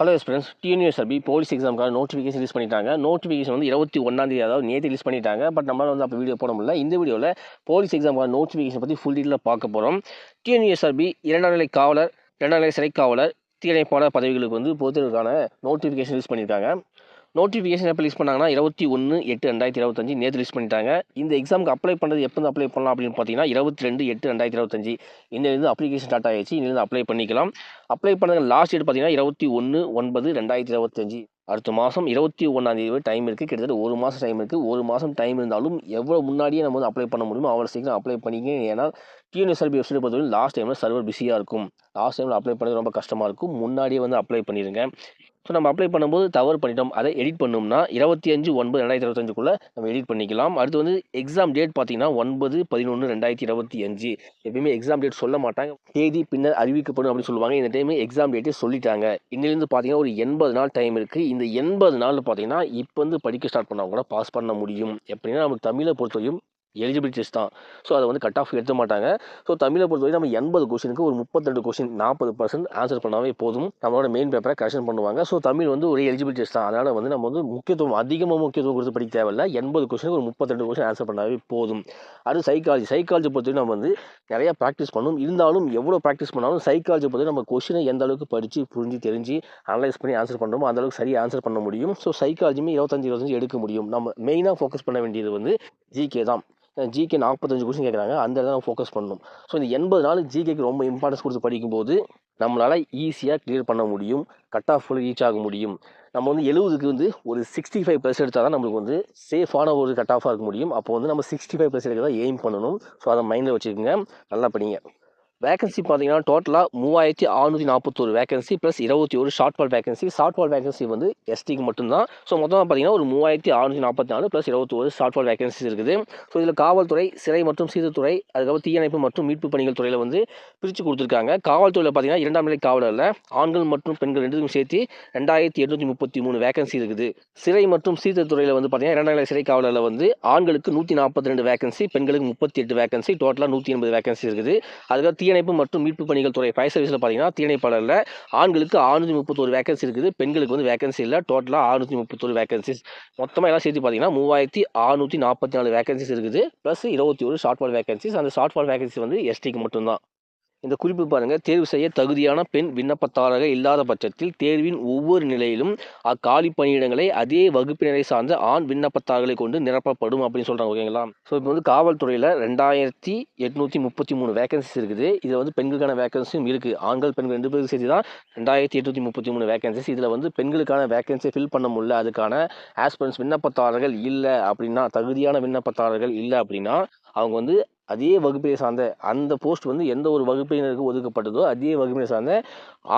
Hello students, TNUSRB police எக்ஸாமுக்கான notification release பண்ணிட்டாங்க. Notification வந்து 21ஆம் தேதி, அதாவது நேற்று ரிலீஸ் பண்ணிட்டாங்க. பட் நம்மளால் வந்து அப்போ வீடியோ போட முடியல. இந்த வீடியோவில் போலீஸ் எக்ஸாமுக்கான நோட்டிஃபிகேஷன் பற்றி ஃபுல் டீட்டெயிலாக பார்க்க போகிறோம். டிஎன்யூஎஸ்ஆர்பி 2ஆம் நிலை காவலர், 2ஆம் நிலை சிறை காவலர், தீயணைப்பாளர் பதவிகளுக்கு வந்து பொறுத்தவரைக்கான நோட்டிஃபிகேஷன் ரிலீஸ் பண்ணியிருக்காங்க. நோட்டிஃபிகேஷன் எப்போ ரிலீஸ் பண்ணாங்கன்னா 21/8/2025 நேற்று ரிலீஸ் பண்ணிட்டாங்க. இந்த எக்ஸாமுக்கு அப்ளை பண்ணுறது எப்போ அப்ளை பண்ணலாம் அப்படின்னு பார்த்தீங்கன்னா 22/8/2025 இந்த அப்ளிகேஷன் ஸ்டார்ட் ஆகிடுச்சு. இதிலிருந்து அப்ளை பண்ணிக்கலாம். அப்ளை பண்ணுறது லாஸ்ட் டேட் பார்த்தீங்கன்னா 21/9/2025. அடுத்த மாதம் 21ஆம் தேதி டைம் இருக்குது. கிட்டத்தட்ட ஒரு மாதம் டைம் இருக்குது. ஒரு மாதம் டைம் இருந்தாலும் எவ்வளோ முன்னாடியே நம்ம வந்து அப்ளை பண்ண முடியுமோ அவ்வளோ சீக்கிரம் அப்ளை பண்ணிங்க. ஏன்னா டிஎன்எஸ்ஆர்பி வெப்சைட் பொறுத்தவரை லாஸ்ட் டைமில் சர்வர் பிஸியாக இருக்கும். லாஸ்ட் டைமில் அப்ளை பண்ணுறது ரொம்ப கஷ்டமாக இருக்கும். முன்னாடியே வந்து அப்ளை பண்ணிடுங்க. ஸோ நம்ம அப்ளை பண்ணும்போது தவறு பண்ணிட்டோம், அதை எடிட் பண்ணோம்னா 25/9/2025 நம்ம எடிட் பண்ணிக்கலாம். அடுத்து வந்து எக்ஸாம் டேட் பார்த்தீங்கன்னா 9/11/2025. எப்பயுமே எக்ஸாம் டேட் சொல்ல மாட்டாங்க, தேதி பின்னர் அறிவிக்கப்படும் அப்படின்னு சொல்லுவாங்க. இந்த டைம் எக்ஸாம் டேட்டே சொல்லிட்டாங்க. இன்னிலிருந்து பார்த்தீங்கன்னா ஒரு 80 நாள் டைம் இருக்குது. இந்த 80 நாள் பார்த்தீங்கன்னா இப்போ வந்து படிக்க ஸ்டார்ட் பண்ணவங்க கூட பாஸ் பண்ண முடியும். எப்படின்னா நமக்கு தமிழை பொறுத்தவரையும் எலிஜிபிலிட்டி டெஸ்ட் தான். ஸோ அதை வந்து கட் ஆஃப் எடுத்த மாட்டாங்க. ஸோ தமிழை பொறுத்தவரைக்கும் நம்ம 80 கொஸ்டினுக்கு ஒரு 32 கொஸ்டின் 40% ஆன்சர் பண்ணாவே போதும். நம்மளோட மெயின் பேப்பரை கரெக்ஷன் பண்ணுவாங்க. ஸோ தமிழ் வந்து ஒரு எலிஜிபிலிட்டி டெஸ்ட் தான். அதனால் வந்து நம்ம வந்து அதிகமாக முக்கியத்துவம் கொடுத்து படிக்க தேவையில்லை. 80 கொஸ்டினுக்கு ஒரு 32 கொஸ்டின் ஆன்சர் பண்ணாவே போதும். அது சைக்காலஜி பொறுத்தவரைக்கும் நம்ம வந்து நிறையா ப்ராக்டிஸ் பண்ணணும். இருந்தாலும் எவ்வளோ ப்ராக்டிஸ் பண்ணாலும் சைக்காலஜி பொறுத்தவரை நம்ம கொஸ்டினை எந்த அளவுக்கு படித்து புரிஞ்சு தெரிஞ்சு அனலைஸ் பண்ணி ஆன்சர் பண்ணுறோமோ அந்த அளவுக்கு சரியாக ஆன்சர் பண்ண முடியும். ஸோ சைக்காலஜியுமே 25 எடுக்க முடியும். நம்ம மெயினாக ஃபோக்கஸ் பண்ண வேண்டியது வந்து ஜிகே தான். ஜிகே 45 கொஸ்டின் கேட்குறாங்க, அந்த இடத்துல நம்ம ஃபோக்கஸ் பண்ணணும். ஸோ இந்த 80 நாள் ஜிகேக்கு ரொம்ப இம்பார்ட்டன்ஸ் கொடுத்து படிக்கும்போது நம்மளால் ஈஸியாக கிளியர் பண்ண முடியும். கட் ஆஃப் ரீச் ஆக முடியும். நம்ம வந்து 70க்கு வந்து ஒரு 65% எடுத்தால் தான் நம்மளுக்கு வந்து சேஃபான ஒரு கட் ஆஃபாக இருக்க முடியும். அப்போ வந்து நம்ம 65% தான் எய்ம் பண்ணணும். ஸோ அதை மைண்டில் வச்சுக்கோங்க. நல்லா படிங்க. வேகன்சி பார்த்தீங்கன்னா டோட்டலாக 3641 vacancy plus 21 short fall vacancy. Short fall vacancy வந்து எஸ்டிக்கு மட்டும்தான். ஸோ மொத்தமாக பார்த்தீங்கன்னா ஒரு 3644 ப்ளஸ் 21 ஷார்ட் ஃபால் வேகன்சி இருக்குது. ஸோ இதில் காவல்துறை, சிறை மற்றும் சீர்திருத்துறை, அதுக்கப்புறம் தீயணைப்பு மற்றும் மீட்பு பணிகள் துறையில் வந்து பிரித்து கொடுத்துருக்காங்க. காவல்துறையில் பார்த்தீங்கன்னா 2ஆம் நிலை காவலரில் ஆண்கள் மற்றும் பெண்கள் ரெண்டுக்கும் சேர்த்து 2833 வேகன்சி இருக்குது. சிறை மற்றும் சீர்திருத்துறையில் வந்து பார்த்தீங்கன்னா 2ஆம் நிலை சிறை காவலரில் வந்து ஆண்களுக்கு 142 வேகன்சி, பெண்களுக்கு 38 வேகன்சி, டோட்டலாக 180 வேகன்சி இருக்குது. அதுக்கப்புறம் தீயணைப்பு மற்றும் மீட்பு பணிகள் துறை ஃபயர் சர்வீஸில் பார்த்தீங்கன்னா தீயணைப்பாளரில் ஆண்களுக்கு 631 வேகன்சி இருக்குது, பெண்களுக்கு வந்து வேகன்சி இல்லை. டோட்டலாக 631 வேகன்சிஸ். மொத்தமாக எல்லாம் சேர்த்து பார்த்தீங்கன்னா 3644 வேகன்சிஸ் இருக்குது ப்ளஸ் 21 ஷார்ட் ஃபால் வேகன்சிஸ். அந்த ஷார்ட் ஃபால் வேகன்சி வந்து எஸ்டிக்கு மட்டும்தான். இந்த குறிப்பு பாருங்கள், தேர்வு செய்ய தகுதியான பெண் விண்ணப்பதாரர்கள் இல்லாத பட்சத்தில் தேர்வின் ஒவ்வொரு நிலையிலும் அக்காலி பணியிடங்களை அதே வகுப்பினரை சார்ந்த ஆண் விண்ணப்பதாரர்களை கொண்டு நிரப்பப்படும் அப்படின்னு சொல்கிறாங்க. ஓகேங்களா? ஸோ இப்போ வந்து காவல்துறையில் 2833 வேகன்சிஸ் இருக்குது. இதில் வந்து பெண்களுக்கான வேகன்சியும் இருக்குது. ஆண்கள் பெண்கள் 2 பேருக்கு சேர்த்து தான் 2833 வேகன்சிஸ். இதில் வந்து பெண்களுக்கான வேகன்சியை ஃபில் பண்ண முடியல, அதுக்கான ஆஸ்பிரன்ஸ் விண்ணப்பதாரர்கள் இல்லை அப்படின்னா, தகுதியான விண்ணப்பதாரர்கள் இல்லை அப்படின்னா அவங்க வந்து அதே வகுப்பை சார்ந்த அந்த போஸ்ட் வந்து எந்த ஒரு வகுப்பினருக்கு ஒதுக்கப்பட்டதோ அதே வகுப்பினை சார்ந்த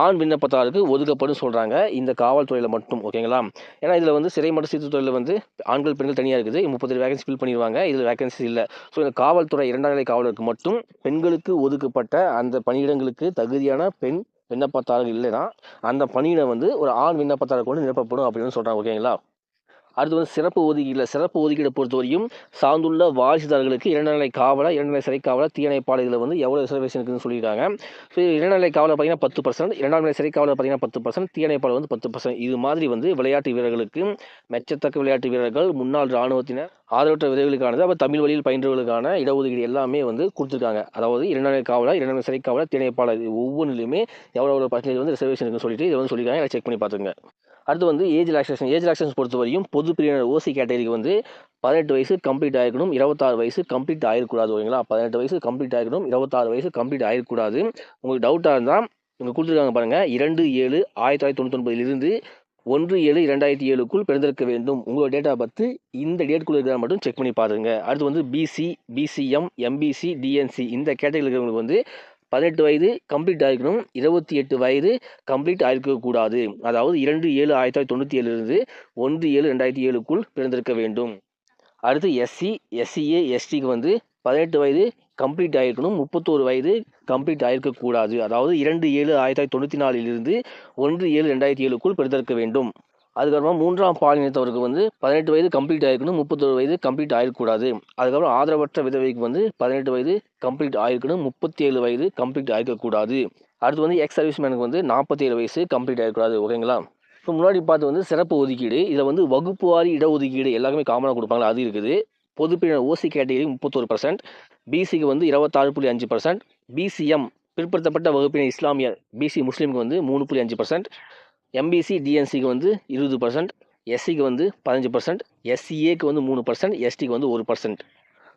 ஆண் விண்ணப்பத்தாருக்கு ஒதுக்கப்படும் சொல்கிறாங்க இந்த காவல்துறையில் மட்டும். ஓகேங்களா? ஏன்னா இதில் வந்து சிறை மற்றும் சீர்திருத்துறையில் வந்து ஆண்கள் பெண்கள் தனியாக இருக்குது. 30 வேகன்சி ஃபில் பண்ணிடுவாங்க, இதில் வேகன்சி இல்லை. ஸோ இந்த காவல்துறை 2ஆம் நிலை காவலருக்கு மட்டும் பெண்களுக்கு ஒதுக்கப்பட்ட அந்த பணியிடங்களுக்கு தகுதியான பெண் விண்ணப்பத்தார்கள் இல்லைன்னா அந்த பணியிடம் வந்து ஒரு ஆண் விண்ணப்பத்தாரை கொண்டு நிரப்பப்படும் அப்படின்னு சொல்கிறாங்க. ஓகேங்களா? அடுத்து வந்து சிறப்பு ஒதுக்கீடை பொறுத்தவரையும் சார்ந்துள்ள வாரிசுதாரர்களுக்கு 2ஆம் நிலை காவலர், 2ஆம் நிலை சிறை காவலர், தீயணைப்பாளர் இதில் வந்து எவ்வளோ ரிசர்வேஷன் இருக்குதுன்னு சொல்லியிருக்காங்க. ஸோ 2ஆம் நிலை காவலர் பார்த்தீங்கன்னா 10%, 2ஆம் நிலை சிறை காவலர் பார்த்தீங்கன்னா 10%, தீயணைப்பாளர் வந்து 10%. இது மாதிரி வந்து விளையாட்டு வீரர்களுக்கு, மெச்சத்தக்க விளையாட்டு வீரர்கள், முன்னாள் இராணுவத்தினர், ஆதரவற்ற விதவைகளுக்கானது, அப்போ தமிழ் வழியில் பயின்றவர்களுக்கான இடஒதுக்கீடு எல்லாமே வந்து கொடுத்துருக்காங்க. அதாவது 2ஆம் நிலை காவலர், 2ஆம் நிலை சிறை காவலர், தீயணைப்பாளர் ஒவ்வொன்றிலுமே எவ்வளோ பர்சன்டேஜ் வந்து ரிசர்வேஷன் இருக்குன்னு சொல்லிட்டு இதை வந்து சொல்லியிருக்காங்க. செக் பண்ணி பார்த்துங்க. அடுத்து வந்து ஏஜ் ரிலாக்ஸேஷன் பொறுத்தவரையும் பொது பிரிவினர் ஓசி கேட்டகரிக்கு வந்து 18 வயசு கம்ப்ளீட் ஆகிருக்கணும், 26 வயசு கம்ப்ளீட் ஆகிருக்கூடாது. ஓகேங்களா? 18 வயசு கம்ப்ளீட் ஆகிருக்கணும், 26 வயசு கம்ப்ளீட் ஆகிருக்கூடாது. உங்களுக்கு டவுட்டாக இருந்தால் இவங்க கொடுத்துருக்காங்க பாருங்கள், 2/7/1999 1/7/2007 பிறந்திருக்க வேண்டும். உங்களோட டேட் ஆஃப் பர்த் இந்த டேட்குள்ளே இருக்கிறத மட்டும் செக் பண்ணி பாருங்க. அடுத்து வந்து பிசி, பிசிஎம், எம்பிசி, டிஎன்சி இந்த கேட்டகரியில் இருக்கிறவங்களுக்கு வந்து 18 வயது கம்ப்ளீட் ஆகிருக்கணும், 28 வயது கம்ப்ளீட் ஆகிருக்கக்கூடாது. அதாவது 2/7/1997 1/7/2007 பிறந்திருக்க வேண்டும். அடுத்து எஸ்சி, எஸ்சிஏ, எஸ்டிக்கு வந்து 18 வயது கம்ப்ளீட் ஆகிருக்கணும், 31 வயது கம்ப்ளீட் ஆகிருக்கக்கூடாது. அதாவது 2/7/1994 1/7/2007 பிறந்திருக்க வேண்டும். அதுக்கப்புறமா 3ஆம் பாலினத்தவருக்கு வந்து 18 வயது கம்ப்ளீட் ஆகிருக்கணும், 31 வயது கம்ப்ளீட் ஆகிருக்கக்கூடாது. அதுக்கப்புறம் ஆதரவற்ற விதவைக்கு வந்து 18 வயது கம்ப்ளீட் ஆகிருக்கணும், 37 வயது கம்ப்ளீட் ஆகிருக்கக்கூடாது. அடுத்து வந்து எக்ஸ் சர்வீஸ்மேனுக்கு வந்து 47 வயசு கம்ப்ளீட் ஆகிடக்கூடாது. ஓகேங்களா? இப்போ முன்னாடி பார்த்து வந்து சிறப்பு ஒதுக்கீடு, இதில் வந்து வகுப்பு வாரி இடஒதுக்கீடு எல்லாருமே காமனாக கொடுப்பாங்களா, அது இருக்குது. பொதுப்பிரிவினர் ஓசி கேட்டகரி 31%, பிசிக்கு வந்து 26.5%, பிசிஎம் பிற்படுத்தப்பட்ட வகுப்பினர் இஸ்லாமியர் பிசி முஸ்லீமுக்கு வந்து 3.5%, எம்பிசி டிஎன்சிக்கு வந்து 20%, எஸ்சிக்கு வந்து 15%, எஸ்சிஏக்கு வந்து 3%, எஸ்டிக்கு வந்து 1%.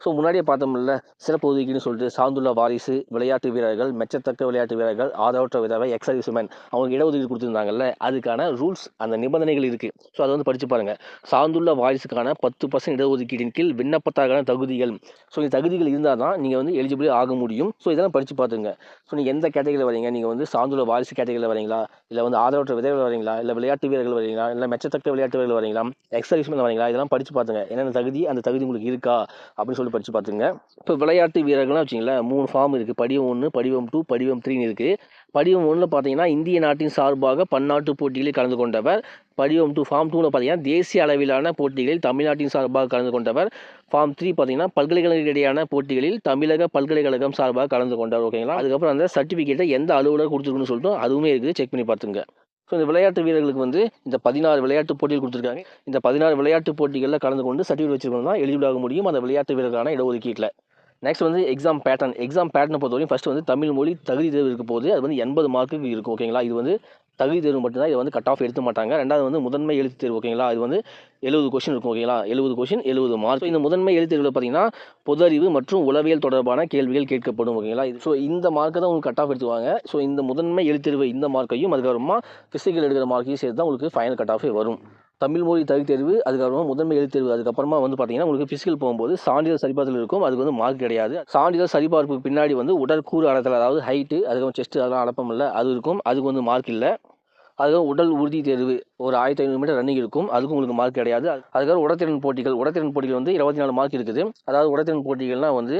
ஸோ முன்னாடியே பார்த்தோம்ல, சிறப்பு ஒதுக்கீடுன்னு சொல்லிட்டு சார்ந்துள்ள வாரிசு, விளையாட்டு வீரர்கள், மெச்சத்தக்க விளையாட்டு வீரர்கள், ஆதரவற்ற விதவை, எக்ஸ் சர்வீஸ்மேன் அவங்களுக்கு இடஒதுக்கீடு கொடுத்துருந்தாங்கல்ல, அதுக்கான ரூல்ஸ் அந்த நிபந்தனைகள் இருக்குது. ஸோ அதை வந்து படித்து பாருங்கள். சார்ந்துள்ள வாரிசுக்கான 10% இடஒதுக்கீட்டின் கீழ் விண்ணப்பத்தாக்கான தகுதிகள். ஸோ இந்த தகுதிகள் இருந்தால் தான் நீங்கள் வந்து எலிஜிபிள் ஆக முடியும். ஸோ இதெல்லாம் படித்து பார்த்துங்க. ஸோ நீங்கள் எந்த கேட்டகரியில் வரீங்க, நீங்கள் வந்து சார்ந்துள்ள வாரிசு கேட்டகரியில் வரீங்களா, இல்லை வந்து ஆதரவற்ற விதவைகள் வரீங்களா, இல்லை விளையாட்டு வீரர்கள் வரீங்களா, இல்லை மெச்சத்தக்க விளையாட்டு வீரர்கள் வரீங்களா, எக்ஸ் சர்வீஸ்மேன் வரீங்களா, இதெல்லாம் படித்து பார்த்துங்க. என்னென்ன தகுதி, அந்த தகுதி உங்களுக்கு இருக்கா அப்படின்னு சொல்லி படித்து பார்த்துங்க. இப்போ விளையாட்டு வீரர்கள்லாம் வச்சிங்களேன், 3 ஃபார்ம் இருக்குது. படிவம் 1, படிவம் 2, படிவம் 3ன்னு இருக்குது. படிவம் 1ல் பார்த்தீங்கன்னா இந்திய நாட்டின் சார்பாக பன்னாட்டு போட்டிகளில் கலந்து கொண்டவர். படிவம் 2 ஃபார்ம் 2ல் பார்த்தீங்கன்னா தேசிய அளவிலான போட்டிகளில் தமிழ்நாட்டின் சார்பாக கலந்து கொண்டவர். ஃபார்ம் 3 பார்த்தீங்கன்னா பல்கலைக்கழக இடையான போட்டிகளில் தமிழக பல்கலைக்கழகம் சார்பாக கலந்து கொண்டவர். ஓகேங்களா? அதுக்கப்புறம் அந்த சர்டிஃபிகேட்டை எந்த அலுவலர் கொடுத்துருக்குன்னு சொல்லிட்டு அதுவுமே இருக்குது, செக் பண்ணி பார்த்துங்க. ஸோ இந்த விளையாட்டு வீரர்களுக்கு வந்து இந்த 16 விளையாட்டு போட்டிகள் கொடுத்துருக்காங்க. இந்த 16 விளையாட்டு போட்டிகளில் கலந்து கொண்டு சர்டிஃபிகேட் வச்சுருக்கணும் தான் எலிஜிபிள் ஆக முடியும் அந்த விளையாட்டு வீரர்களான இடஒதுக்கீட்டில். நெக்ஸ்ட் வந்து எக்ஸாம் பேட்டர்னை பொறுத்தவரைக்கும் ஃபஸ்ட்டு வந்து தமிழ் மொழி தகுதி தேர்வு இருக்க போது அது வந்து 80 மார்க்குக்கு இருக்கும். ஓகேங்களா? இது வந்து தகுதி தேர்வு மட்டும்தான், இதை வந்து கட் ஆஃப் எடுக்க மாட்டாங்க. ரெண்டாவது வந்து முதன்மை எழுத்து தேர்வு. ஓகேங்களா? இது வந்து 70 கொஷின் இருக்கும். ஓகேங்களா? 70 கொஷின் 70 மார்க். இந்த முதன்மை எழுத்து தேர்வில் பார்த்தீங்கன்னா பொது அறிவு மற்றும் உளவியல் தொடர்பான கேள்விகள் கேட்கப்படும். ஓகேங்களா? ஸோ இந்த மார்க்கை தான் உங்களுக்கு கட் ஆஃப் எடுத்துவாங்க. ஸோ இந்த முதன்மை எழுத்து தேர்வு இந்த மார்க்கையும் அதுக்கப்புறமா ஃபிசிக்கல் எடுக்கிற மார்க்கையும் சேர்த்து தான் உங்களுக்கு ஃபைனல் கட் ஆஃபே வரும். தமிழ் மொழி தகுதி தேர்வு, அதுக்கப்புறமா முதன்மை எழுத்து தேர்வு, அதுக்கப்புறமா வந்து பார்த்தீங்கன்னா உங்களுக்கு ஃபிசிக்கல் போகும்போது சான்றிதழ் சரிபார்த்தல் இருக்கும். அதுக்கு வந்து மார்க் கிடையாது. சான்றிதழ் சரிபார்ப்புக்கு பின்னாடி வந்து உடற்கூறு அளத்தல், அதாவது ஹைட்டு, அதுக்கப்புறம் செஸ்ட் அதெல்லாம் அளப்பமில்ல, அது இருக்கும். அதுக்கு வந்து மார்க் இல்லை. அதுக்கப்புறம் உடல் உறுதி தேர்வு, ஒரு 1500 மீட்டர் ரன்னிங் இருக்கும். அதுக்கும் உங்களுக்கு மார்க் கிடையாது. அதுக்கப்புறம் உடற்திறன் போட்டிகள் வந்து 24 மார்க் இருக்குது. அதாவது உடற்திறன் போட்டிகள்னால் வந்து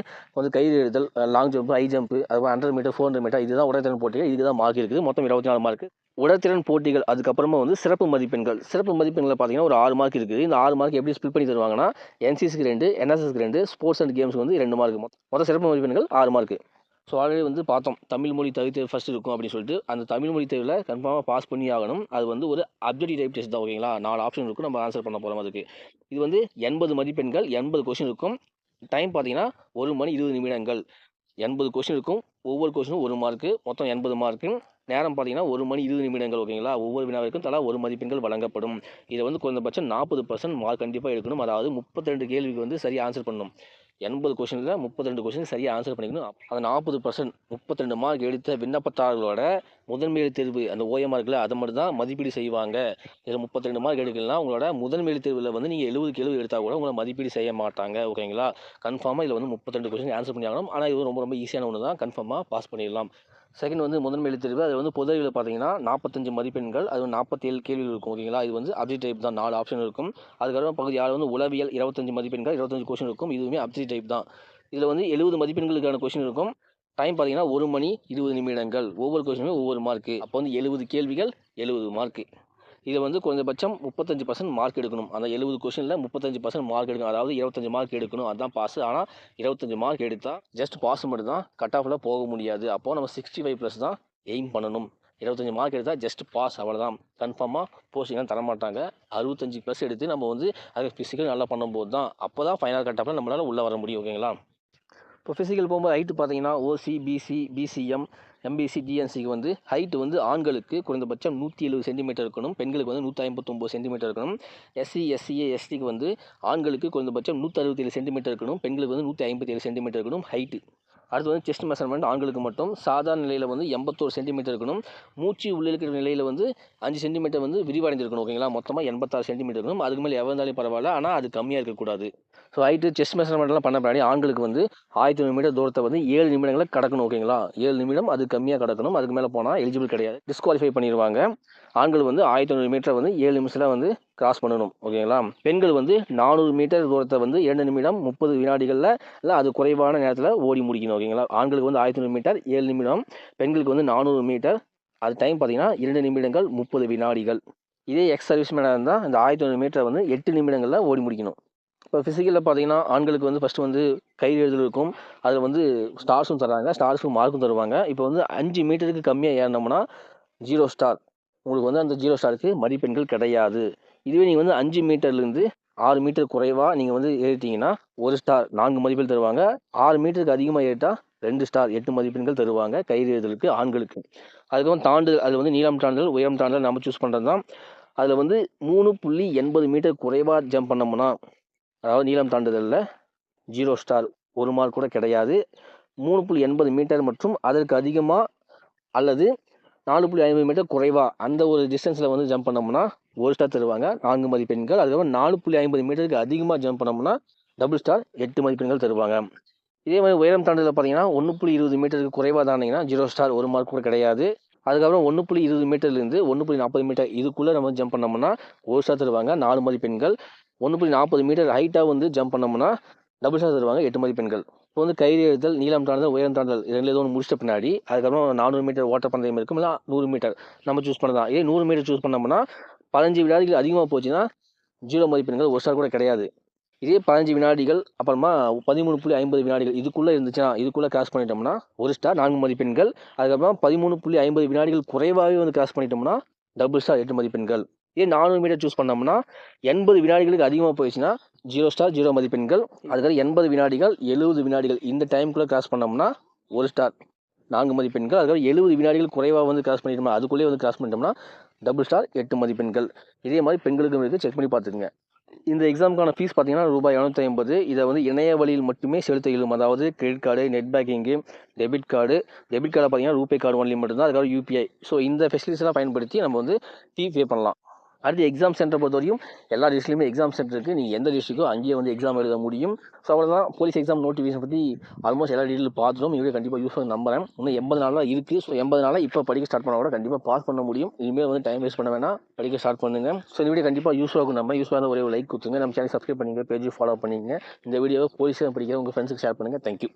கயிறு எழுதல், லாங் ஜம்ப், ஹை ஜம்ப், அதுக்கப்புறம் 100 மீட்டர், 400 மீட்டர், இதுதான் உடற்திறன் போட்டிகள். இதுக்கு தான் மார்க் இருக்குது. மொத்தம் 24 மார்க். உடற்திறன் போட்டிகள் அதுக்கப்புறமா வந்து சிறப்பு மதிப்பெண்கள். சிறப்பு மதிப்பெண்களை பார்த்தீங்கன்னா ஒரு 6 மார்க் இருக்குது. இந்த 6 மார்க் எப்படி ஸ்பில் பண்ணி தருவாங்கன்னா, என்சிசிக்கு 2, என்எஸ்எஸ்க்கு 2, ஸ்போர்ட்ஸ் அண்ட் கேம்ஸ்க்கு வந்து 2 மார்க். மொத்தம் சிறப்பு மதிப்பெண்கள் 6 மார்க். ஸோ ஆல்ரெடி வந்து பார்த்தோம், தமிழ் மொழி தகுதி தேர்வு ஃபஸ்ட் இருக்கும் அப்படின்னு சொல்லிட்டு. அந்த தமிழ் மொழி தேர்வில் கன்ஃபார்மாக பாஸ் பண்ணி ஆகணும். அது வந்து ஒரு அப்ஜெக்டிவ் டைப் டெஸ்ட் தான். ஓகேங்களா? 4 ஆப்ஷன் இருக்கும், நம்ம ஆன்சர் பண்ண போகிறோம் அதுக்கு. இது வந்து 80 மதிப்பெண்கள், 80 கொஷின் இருக்கும். டைம் பார்த்தீங்கன்னா 1 மணி 20 நிமிடங்கள். 80 கொஷின் இருக்கும். ஒவ்வொரு கொஷினும் 1 மார்க்கு, மொத்தம் 80 மார்க்கு. நேரம் பார்த்தீங்கன்னா 1 மணி 20 நிமிடங்கள். ஓகேங்களா? ஒவ்வொரு வினாவிற்கும் தலா 1 மதிப்பெண்கள் வழங்கப்படும். இதை வந்து குறைந்தபட்சம் 40% மார்க் கண்டிப்பாக எடுக்கணும். அதாவது 32 கேள்விக்கு வந்து சரியாக ஆன்சர் பண்ணணும். 80 கொஷினில் 32 கொஷின் சரியாக ஆன்சர் பண்ணிக்கணும். அந்த 40% 32 மார்க் எடுத்த விண்ணப்பத்தாளர்களோட முதன்மை எழுத்து தேர்வு, அந்த ஓஎம் மார்க்கில் அதை மட்டும் தான் மதிப்பீடு செய்வாங்க. இதில் 32 மார்க் எடுக்கலாம். உங்களோட முதன்மை எழுத்து தேர்வில் வந்து நீங்கள் 70 கேள்வி எடுத்தால் கூட உங்களை மதிப்பீடு செய்ய மாட்டாங்க. ஓகேங்களா? கன்ஃபார்மாக இதில் வந்து 32 கொஷின் ஆன்சர் பண்ணி ஆகணும். ஆனால் இது ரொம்ப ஈஸியான ஒன்று தான், கன்ஃபார்மாக பாஸ் பண்ணிடலாம். செகண்ட் வந்து முதன்மை எழுத்து தேர்வு. அது வந்து பொது அறிவில் பார்த்தீங்கன்னா 45 மதிப்பெண்கள், அது 47 கேள்விகள் இருக்கும். ஓகேங்களா? இது வந்து அப்ஜெக்ட் டைப் தான், 4 ஆப்ஷன் இருக்கும். அதுக்கப்புறம் பகுதி 6 வந்து உளவியல் 25 மதிப்பெண்கள், 25 கொஷின் இருக்கும். இதுவுமே அப்ஜெக்ட் டைப் தான். இதில் வந்து 70 மதிப்பெண்களுக்கான கொஷின் இருக்கும். டைம் பார்த்தீங்கன்னா 1 மணி 20 நிமிடங்கள். ஒவ்வொரு கொஷினுமே ஒவ்வொரு மார்க்கு. அப்போ வந்து 70 கேள்விகள் 70 மார்க்கு. இதை வந்து குறைந்தபட்சம் 35% மார்க் எடுக்கணும். அந்த 70 கொஷினில் 35% மார்க் எடுக்கணும். அதாவது 25 மார்க் எடுக்கணும், அதுதான் பாஸ். ஆனால் 25 மார்க் எடுத்தால் ஜஸ்ட் பாஸ் மட்டும் தான், கட் ஆஃபில் போக முடியாது. அப்போது நம்ம 65+ தான் எய்ம் பண்ணணும். 25 மார்க் எடுத்தால் ஜஸ்ட் பாஸ், அவ்வளோதான். கன்ஃபார்மாக போஸ்டிங்லாம் தரமாட்டாங்க. 65+ எடுத்து நம்ம வந்து அதுக்கு ஃபிசிக்கல் நல்லா பண்ணும்போது தான், அப்போ தான் ஃபைனல் கட் ஆஃபில் நம்மளால் உள்ளே வர முடியும். ஓகேங்களா? இப்போ ஃபிசிக்கல் போகும்போது ஹைட்டு பார்த்தீங்கன்னா ஓசி, பிசி, பிசிஎம், எம்பிசி, டிஎன்சிக்கு வந்து ஹைட்டு வந்து ஆண்களுக்கு குறைந்தபட்சம் 170 சென்டிமீட்டர் இருக்கணும். பெண்களுக்கு வந்து 159 சென்டிமீட்டர் இருக்கணும். எஸ்சி, எஸ்சிஏ, எஸ்டிக்கு வந்து ஆண்களுக்கு குறைந்தபட்சம் 167 சென்டிமீட்டர் இருக்கணும். பெண்களுக்கு வந்து 157 சென்டிமீட்டர் இருக்கணும் ஹைட்டு. அடுத்து வந்து செஸ்ட் மெஷர்மெண்ட் ஆண்களுக்கு மட்டும் சாதாரண நிலையில் வந்து 81 சென்டிமீட்டர் இருக்கணும். மூச்சு உள்ளிருக்கிற நிலையில் வந்து 5 சென்டிமீட்டர் வந்து விரிவடைந்திருக்கணும். ஓகேங்களா? மொத்தமாக 86 சென்டிமீட்டர் இருக்கணும். அதுக்கு மேலே எவ்வளோ பரவாயில்ல, ஆனால் அது கம்மியாக இருக்கக்கூடாது. ஸோ ஹைட்டு செஸ்ட் மெஷர்மெண்ட்லாம் பண்ண பின்னாடி ஆண்களுக்கு வந்து 1500 மீட்டர் தூரத்தை வந்து 7 நிமிடங்களை கடக்கணும். ஓகேங்களா? 7 நிமிடம் அது கம்மியாக கடக்கணும். அதுக்கு மேலே போனால் எலிஜிபிள் கிடையாது, டிஸ்குவாலிஃபை பண்ணிடுவாங்க. ஆண்கள் வந்து 1500 மீட்டரை வந்து 7 நிமிஷத்தில் வந்து கிராஸ் பண்ணணும். ஓகேங்களா? பெண்கள் வந்து 400 மீட்டர் தூரத்தை வந்து 2 நிமிடம் 30 வினாடிகளில் இல்லை அது குறைவான நேரத்தில் ஓடி முடிக்கணும். ஓகேங்களா? ஆண்களுக்கு வந்து 1500 மீட்டர் 7 நிமிடம், பெண்களுக்கு வந்து 400 மீட்டர், அது டைம் பார்த்தீங்கன்னா 2 நிமிடங்கள் 30 வினாடிகள். இதே எக்ஸ் சர்வீஸ்மேனாக இருந்தால் இந்த 1500 மீட்டரை வந்து 8 நிமிடங்களில் ஓடி முடிக்கணும். இப்போ ஃபிசிக்கலில் பார்த்தீங்கன்னா ஆண்களுக்கு வந்து ஃபஸ்ட்டு வந்து கயிறு எழுதல் இருக்கும். அதில் வந்து ஸ்டார்ஸும் தராங்க, ஸ்டார்ஸும் மார்க்கும் தருவாங்க. இப்போ வந்து 5 மீட்டருக்கு கம்மியாக ஏறினோம்னா 0 ஸ்டார். உங்களுக்கு வந்து அந்த 0 ஸ்டாருக்கு மதிப்பெண்கள் கிடையாது. இதுவே நீங்கள் வந்து 5 மீட்டர்லேருந்து 6 மீட்டர் குறைவாக நீங்கள் வந்து ஏறிட்டீங்கன்னா 1 ஸ்டார் 4 மதிப்பெண் தருவாங்க. 6 மீட்டருக்கு அதிகமாக ஏறிட்டா 2 ஸ்டார் 8 மதிப்பெண்கள் தருவாங்க கயிறு எழுதலுக்கு ஆண்களுக்கு. அதுக்கப்புறம் தாண்டுதல், அது வந்து நீளம் தாண்டுதல், உயரம் தாண்டுதல் நம்ம சூஸ் பண்ணுறது தான். அதில் வந்து 3.80 மீட்டர் குறைவாக ஜம்ப் பண்ணோம்னா, அதாவது நீளம் தாண்டுதலில் 0 ஸ்டார் 1 மார்க் கூட கிடையாது. 3.80 மீட்டர் மற்றும் அதற்கு அதிகமாக அல்லது 4.50 மீட்டர் குறைவாக அந்த ஒரு டிஸ்டன்ஸில் வந்து ஜம்ப் பண்ணோம்னா 1 ஸ்டார் தருவாங்க 4 மதிப்பெண்கள். அதுக்கப்புறம் 4.50 மீட்டருக்கு அதிகமாக ஜம்ப் பண்ணோம்னா டபுள் ஸ்டார் 8 மதிப்பெண்கள் தருவாங்க. இதே மாதிரி உயரம் தாண்டுதல் பார்த்தீங்கன்னா 1.20 மீட்டருக்கு குறைவாக தாண்டிங்கன்னா 0 ஸ்டார் 1 மார்க் கூட கிடையாது. அதுக்கப்புறம் 1.20 மீட்டர்லேருந்து 1.40 மீட்டர் இதுக்குள்ளே நம்ம ஜம்ப் பண்ணோம்னா 1 ஸ்டார் தருவாங்க 4 மதிப்பெண்கள். 1.40 மீட்டர் ஹைட்டாக வந்து ஜம்ப் பண்ணோம்னா டபுள் ஸ்டார் தருவாங்க 8 மதிப்பெண்கள். இப்போ வந்து கயிறு எழுதல், நீளம் தாண்டுதல், உயரம் தாண்டுதல் இது ரெண்டுல ஏதோ ஒன்று முடிச்சிட்ட பின்னாடி அதுக்கப்புறம் 400 மீட்டர் ஓட்டப்பந்தயம் இருக்கும், இல்லை 100 மீட்டர் நம்ம சூஸ் பண்ணதான். இதே 100 மீட்டர் சூஸ் பண்ணோம்னா 15 வினாடிகள் அதிகமாக போச்சுன்னா 0 மதிப்பெண்கள், 1 ஸ்டார் கூட கிடையாது. இதே 15 வினாடிகள் அப்புறமா 13.50 வினாடிகள் இதுக்குள்ளே இருந்துச்சுன்னா இதுக்குள்ளே கிராஸ் பண்ணிட்டோம்னா 1 ஸ்டார் 4 மதிப்பெண்கள். அதுக்கப்புறம் 13.50 வினாடிகள் குறைவாகவே வந்து கிராஸ் பண்ணிட்டோம்னா டபுள் ஸ்டார் 8 மதிப்பெண்கள். இதே 400 மீட்டர் சூஸ் பண்ணோம்னா 80 வினாடிகளுக்கு அதிகமாக போயிடுச்சுன்னா 0 ஸ்டார் 0 மதிப்பெண்கள். அதுக்கப்புறம் 80 வினாடிகள் 70 வினாடிகள் இந்த டைமுக்குள்ளே கிராஸ் பண்ணோம்னா 1 ஸ்டார் 4 மதிப்பெண்கள். அதுக்கப்புறம் 70 வினாடிகள் குறைவாக வந்து கிராஸ் பண்ணிட்டோம்னா அதுக்குள்ளேயே வந்து கிராஸ் பண்ணிட்டோம்னா டபுள் ஸ்டார் 8 மதிப்பெண்கள். இதே மாதிரி பெண்களுக்கும் இருக்குது, செக் பண்ணி பார்த்துக்குங்க. இந்த எக்ஸாமுக்கான ஃபீஸ் பார்த்தீங்கன்னா ரூபாய் 250. இதை வந்து இணைய வழியில் மட்டுமே செலுத்த இயலும். அதாவது credit card, net banking, debit card பார்த்தீங்கன்னா ரூபே கார்டு ஒன்லி மட்டும்தான். அதுக்காக யூபிஐ. ஸோ இந்த ஃபெசிலிட்டிஸ்லாம் பயன்படுத்தி நம்ம வந்து ஃபீ பே பண்ணலாம். அடுத்து எக்ஸாம் சென்டரை பொறுத்த வரையும் எல்லா டிஸ்ட்ரிக்ட்லையுமே எக்ஸாம் சென்டர் இருக்குது. நீங்கள் எந்த டிஸ்ட்ரிக்கோ அங்கேயே வந்து எக்ஸாம் எழுத முடியும். ஸோ அவ்வளோதான். போலீஸ் எக்ஸாம் நோட்டிஃபிகேஷன் பற்றி ஆல்மோஸ்ட் எல்லா டீட்டெயில் பார்த்துட்டோம். இதுவே கண்டிப்பாக யூஸ்ஃபுல் நம்புறேன். இன்னும் 80 நாள் தான் இருக்குது. ஸோ 80 நாளாக இப்போ படிக்க ஸ்டார்ட் பண்ணால் கூட கண்டிப்பாக பாஸ் பண்ண முடியும். இனிமேல் வந்து டைம் வேஸ்ட் பண்ண வேணாம், படிக்க ஸ்டார்ட் பண்ணுங்கள். ஸோ இந்த வீடியோ கண்டிப்பாக யூஸ்ஃபுல்லாக இருக்கும். நம்ம யூஸ்ஃபுல்லாக ஒரே ஒரு லைக் கொடுத்துங்க. நம்ம சேனல் சப்ஸ்கிரைப் பண்ணிங்க, பேஜ் ஃபாலோ பண்ணிங்க. இந்த வீடியோவை போலீஸ் படிக்கிற உங்கள் ஃப்ரெண்ட்ஸுக்கு ஷேர் பண்ணுங்கள். தேங்க்யூ.